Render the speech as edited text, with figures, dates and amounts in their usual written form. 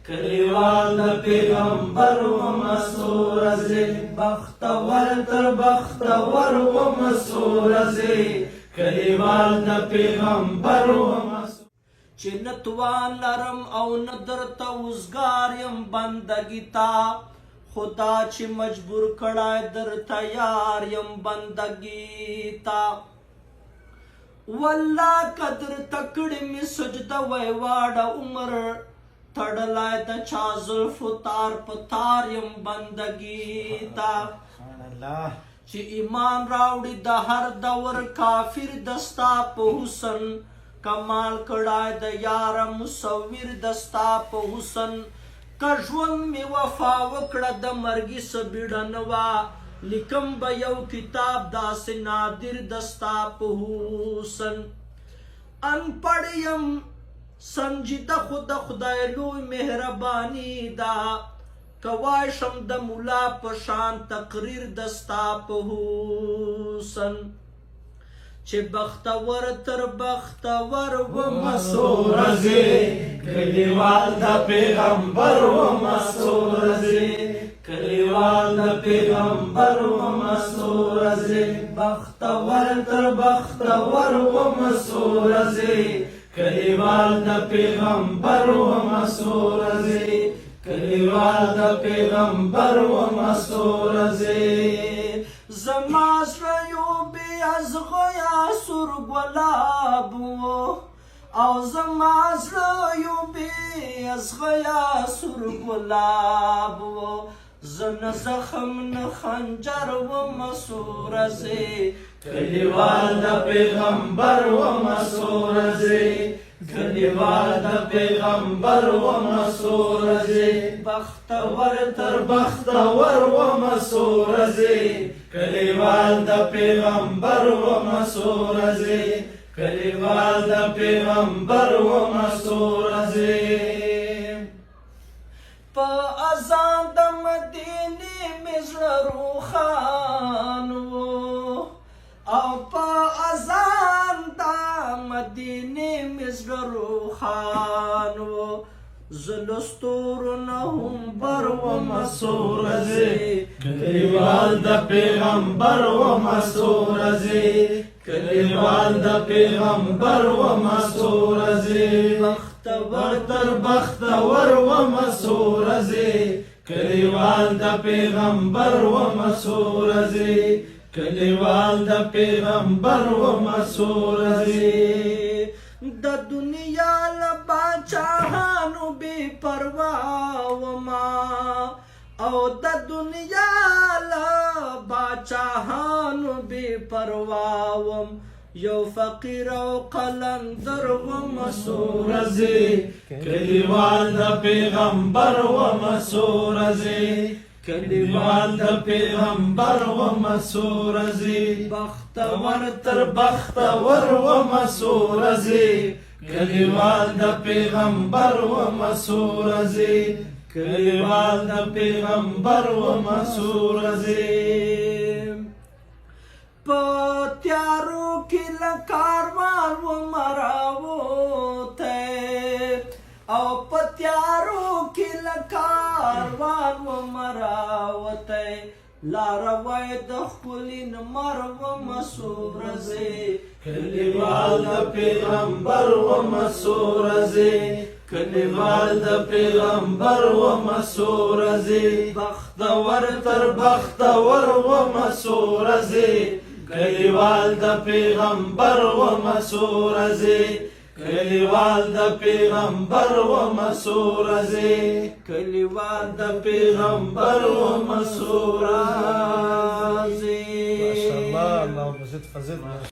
کلیوال د پیغمبر و مسرور زی بختور تر بختور و مسرور زی کلیوال د پیغمبر و مسرور چې نتوان لرم او نه درته وزګار یم بندګي تا خدا چې مجبور کړای درته یار یم بندګي تا والله قدر تکړې مې سجده وای واړه عمر تړلای د چا زلفو تار په تار یم بندګي تا چې ایمان راوړي د هر دور کافر دستا په حسن کمال کړای د یار مصور دستا په حسن که ژوند مې وفا وکړه د مرګي څه بیړه نه وه لیکم به یو کتاب داسې نادر دستا په حسن انپړ یم سنجیده خو د خدای لوی مهرباني ده کوای شم د مولا په شان تقریر دستا په حسن چې بختور تر بختور و مسرور زی کلیوال د پیغمبر و مسرور زی کلیوال د پیغمبر و مسرور زی بختور تر بختور و مسرور زی کلیوال د پیغمبر و مسرور زی کلیوال د پیغمبر و مسرور زی زما زړه یو بې ازغیا سور ګلاب و او زما زړه یو بې ازغیا سور ګلاب و زه نه زخم نه خنجر وم سور زی کلیوال د پیغمبر و مسرور زی کلیوال د پیغمبر و مسرور زی بختور تر بختور و مسرور زی کلیوال د پیغمبر و مسرور زی کلیوال د پیغمبر و مسرور زی په اذان د مدینې مې زړه روښان و او په اذان د مدینې مې زړه روښان و زه له ستورو نه هم بر وم مسرور زی کلیوال د پیغمبر و مسرور زی کلیوال د پیغمبر و مسرور زی بختور تر بختور و مسرور زی کلیوال د پیغمبر و مسرور زی کلیوال د پیغمبر و مسرور زی د دنیا له باچاهانو بې پروا وما او د دنیا له باچاهانو بې پروا وم یو فقیر او قلندر وم مسرور زی کلیوال د پیغمبر و مسرور زی کلیوال د پیغمبر و مسرور زی بختور تر بختور و مسرور زی کلیوال د پیغمبر و مسرور زی کلیوال د پیغمبر و مسرور زی په تیارو کې له کاروان وم راوتی او په تیارو کې له کاروان وم راوتی لاره وای د ښکلي لمر وم مسرور زی کلیوال د پیغمبر و مسرور زی کلیوال د پیغمبر و مسرور زی بختور تر بختور و مسرور زی کلیوال د پیغمبر و مسرور زی کلیوال د پیغمبر و مسرور زی کلیوال د پیغمبر و مسرور زی ما شاء الله اللهم زد فزد